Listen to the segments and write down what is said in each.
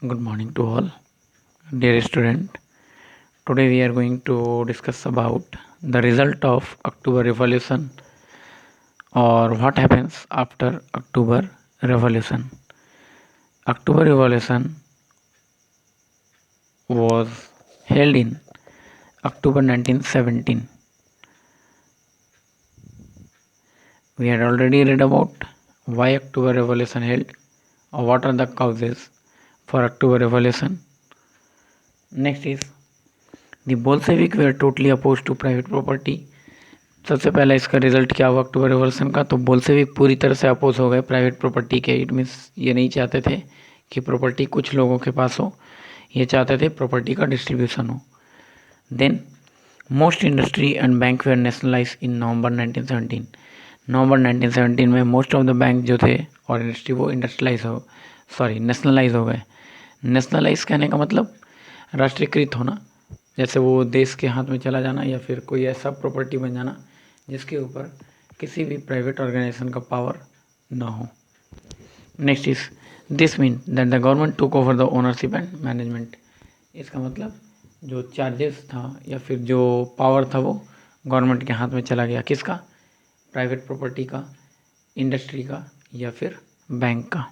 Good morning to all, dear student. Today we are going to discuss about the result of October Revolution or what happens after October Revolution. October Revolution was held in October 1917. We had already read about why October Revolution held or what are the causes for October Revolution. Next is the Bolshevik were totally opposed to private property. सबसे पहला इसका result क्या हुआ अक्टूबर revolution का, तो Bolshevik पूरी तरह से अपोज हो गए प्राइवेट प्रॉपर्टी के। इट मीन्स ये नहीं चाहते थे कि प्रॉपर्टी कुछ लोगों के पास हो, ये चाहते थे प्रॉपर्टी का डिस्ट्रीब्यूशन हो। Then most industry and bank were nationalise in November 1917। नवंबर 1917 में मोस्ट ऑफ द बैंक जो थे और इंडस्ट्री वो नेशनलाइज हो गए। नेशनलाइज कहने का मतलब राष्ट्रीयकृत होना, जैसे वो देश के हाथ में चला जाना या फिर कोई ऐसा प्रॉपर्टी बन जाना जिसके ऊपर किसी भी प्राइवेट ऑर्गेनाइजेशन का पावर ना हो। Next is this mean that the government took over the ownership and management. इसका मतलब जो चार्जेस था या फिर जो पावर था वो गवर्नमेंट के हाथ में चला गया। किसका? प्राइवेट प्रॉपर्टी का, इंडस्ट्री का या फिर बैंक का।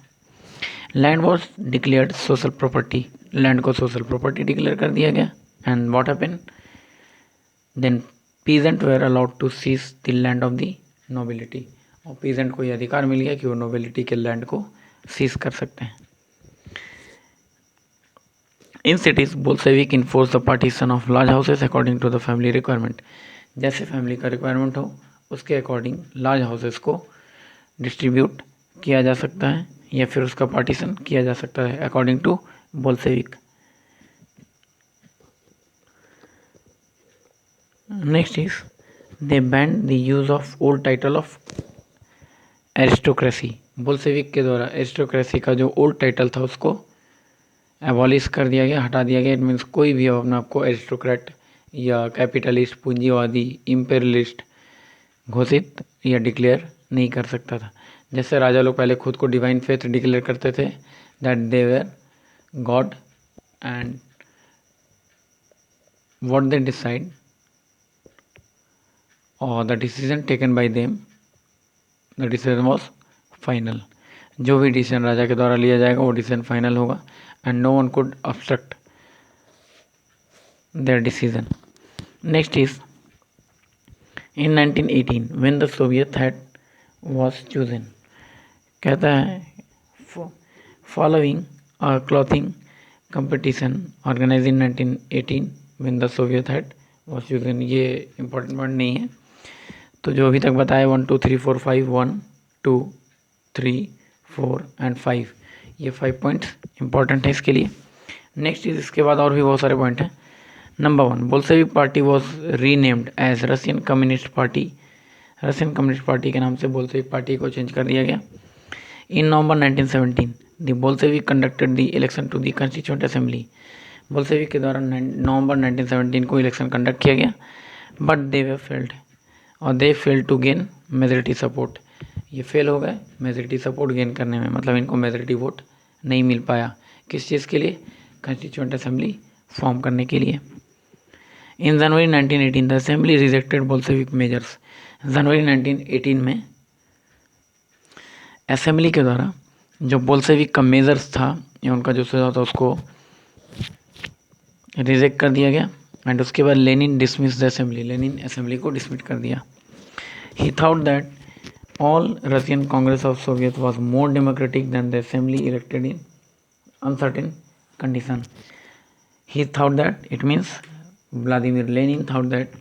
Land was declared social property. Land को सोशल प्रॉपर्टी डिक्लेयर कर दिया गया। And what happened? Then peasant were allowed to seize the land of the nobility। और peasant को ये अधिकार मिल गया कि वो nobility के लैंड को सीज कर सकते हैं। In cities, Bolshevik enforced the partition of large houses according to the family requirement। जैसे फैमिली का रिक्वायरमेंट हो उसके अकॉर्डिंग लार्ज हाउसेस को डिस्ट्रीब्यूट किया जा सकता है या फिर उसका पार्टीशन किया जा सकता है according to Bolshevik. Next is they banned the use of old title of aristocracy. Bolshevik के द्वारा एरिस्टोक्रेसी का जो ओल्ड टाइटल था उसको एबॉलिश कर दिया गया, हटा दिया गया। इट मीन्स कोई भी अपने आप को एरिस्टोक्रेट या कैपिटलिस्ट, पूंजीवादी, इम्पेरियलिस्ट घोषित या डिक्लेयर नहीं कर सकता था। जैसे राजा लोग पहले खुद को डिवाइन फेथ डिक्लेयर करते थे that they were god and what they decide और the decision taken by them, the decision was final. जो भी डिसीजन राजा के द्वारा लिया जाएगा वो डिसीजन फाइनल होगा and no one could obstruct their decision. Next is in 1918 when the Soviet head was chosen. कहता है following a clothing competition organise in 1918 when the Soviet head was chosen. ये इंपॉर्टेंट पॉइंट नहीं है, तो जो अभी तक बताया 1 2 3 4 5 1 2 3 4 एंड 5, ये 5 पॉइंट्स इंपॉर्टेंट है इसके लिए। नेक्स्ट इज इसके बाद और भी बहुत सारे पॉइंट हैं। Number 1 Bolshevik party was renamed as Russian Communist party. Russian Communist party के नाम से बोल्शेविक पार्टी को चेंज कर दिया गया। In November 1917 the Bolshevik conducted the election to the constituent assembly. Bolshevik के द्वारा नवंबर 1917 को इलेक्शन कंडक्ट किया गया बट दे वे फेल्ड और they fail to gain majority support. ये फेल हो गए मेजोरिटी सपोर्ट गेन करने में, मतलब इनको मेजोरिटी वोट नहीं मिल पाया। किस चीज़ के लिए? कॉन्स्टिट्यूएंट असेंबली फॉर्म करने के लिए। In January 1918 the assembly rejected Bolshevik measures. जनवरी 1918 में असेंबली के द्वारा जो बोल्शेविक का मेजर्स था या उनका जो सुझाव था उसको रिजेक्ट कर दिया गया एंड उसके बाद Lenin dismiss the assembly. Lenin assembly को डिसमिस कर दिया। He thought that all Russian congress of Soviet was more democratic than the assembly elected in uncertain condition. He thought that it means Vladimir Lenin thought that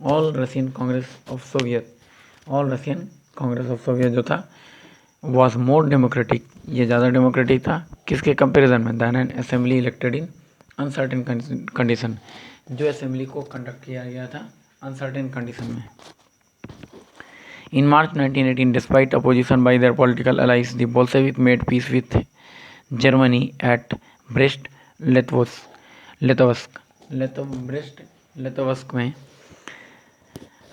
all Russian congress of Soviet जो था was more democratic, ये ज़्यादा democratic था। किसके comparison में? Than an assembly elected in uncertain condition, जो assembly को conduct किया गया था अनसर्टेन कंडीशन में। In March 1918 despite opposition by their political allies the Bolshevik made peace with Germany at Brest Litovsk में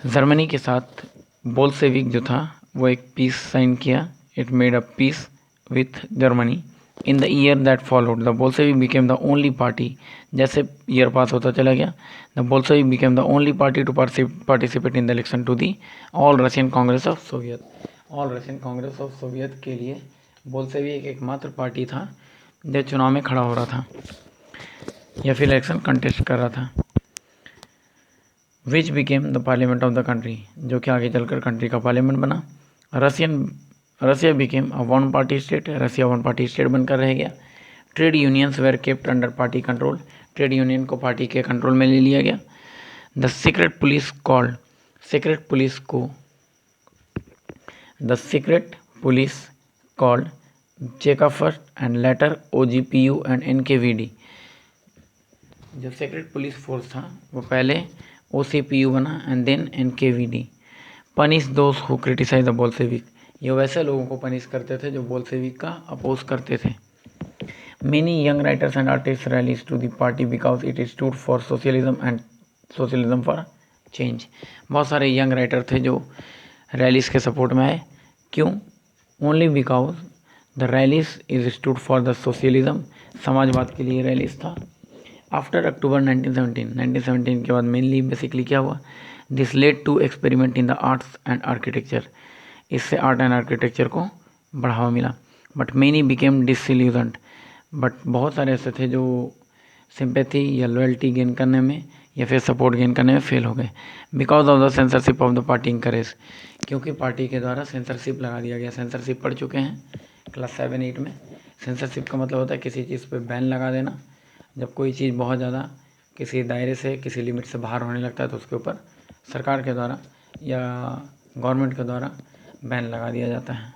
जर्मनी के साथ बोल्शेविक जो था वो एक पीस साइन किया। It made a peace with Germany in the year that followed the Bolshevik became the only party, जैसे year पास होता चला गया, the Bolshevik became the only party to participate in the election to the all Russian congress of Soviet. All Russian congress of Soviet के लिए Bolshevik एकमात्र party था जो चुनाव में खड़ा हो रहा था या फिर इलेक्शन कंटेस्ट कर रहा था। Which became the parliament of the country, जो कि आगे चलकर कंट्री का पार्लियामेंट बना। Russia became a one party state, Russia one party state बनकर रह गया। Trade unions were kept under party control, trade union को पार्टी के कंट्रोल में ले लिया गया। The secret police called, secret police called Cheka first and later OGPU and NKVD। जो सीक्रेट पुलिस फोर्स था वो पहले OCPU बना एंड देन NKVD। पनिश दोस्त हु क्रिटिसाइज द बोल्शेविक, ये वैसे लोगों को पनिश करते थे जो बोल्शेविक का अपोज करते थे। Many young writers and artists rallied to the party because it stood for socialism and socialism for change। बहुत सारे यंग राइटर थे जो रैलीज के सपोर्ट में आए। क्यों? Only because the rallies is stood for the socialism, समाजवाद के लिए रैलीज था। आफ्टर अक्टूबर 1917 के बाद मेनली बेसिकली क्या हुआ, this led to experiment in the arts and architecture, इससे आर्ट एंड आर्किटेक्चर को बढ़ावा मिला। But many became disillusioned, but बहुत सारे ऐसे थे जो सिंपैथी या लॉयल्टी गेन करने में या फिर सपोर्ट गेन करने में फेल हो गए। Because of the censorship of the party encourage, क्योंकि पार्टी के द्वारा सेंसरशिप लगा दिया गया। सेंसरशिप पढ़ चुके हैं क्लास 7-8 में। सेंसरशिप का मतलब होता है किसी चीज़ पे बैन लगा देना। जब कोई चीज़ बहुत ज़्यादा किसी दायरे से किसी लिमिट से बाहर होने लगता है तो उसके ऊपर सरकार के द्वारा या गवर्नमेंट के द्वारा बैन लगा दिया जाता है।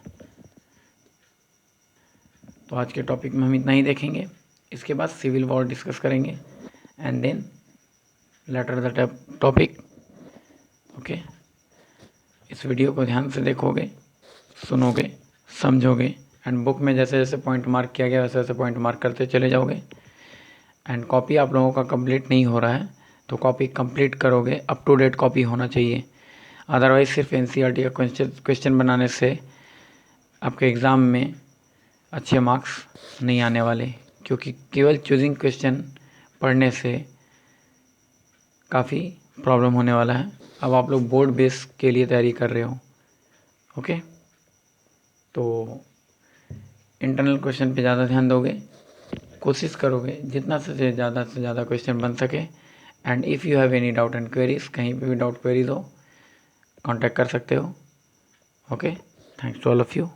तो आज के टॉपिक में हम इतना ही देखेंगे। इसके बाद सिविल वॉर डिस्कस करेंगे and then later the topic. Okay, इस वीडियो को ध्यान से देखोगे, सुनोगे, समझोगे एंड बुक में जैसे जैसे पॉइंट मार्क किया गया वैसे वैसे पॉइंट मार्क करते चले जाओगे। एंड कॉपी आप लोगों का कंप्लीट नहीं हो रहा है तो कॉपी कंप्लीट करोगे, अप टू डेट कॉपी होना चाहिए। अदरवाइज सिर्फ NCERT का क्वेश्चन बनाने से आपके एग्ज़ाम में अच्छे मार्क्स नहीं आने वाले, क्योंकि केवल चूजिंग क्वेश्चन पढ़ने से काफ़ी प्रॉब्लम होने वाला है। अब आप लोग बोर्ड बेस के लिए तैयारी कर रहे हो। ओके, तो इंटरनल क्वेश्चन पे ज़्यादा ध्यान दोगे, कोशिश करोगे जितना से ज़्यादा क्वेश्चन बन सके। And if you have any doubt and queries, कहीं पे भी डाउट क्वेरीज हो कांटेक्ट कर सकते हो। Okay, thanks to all of you.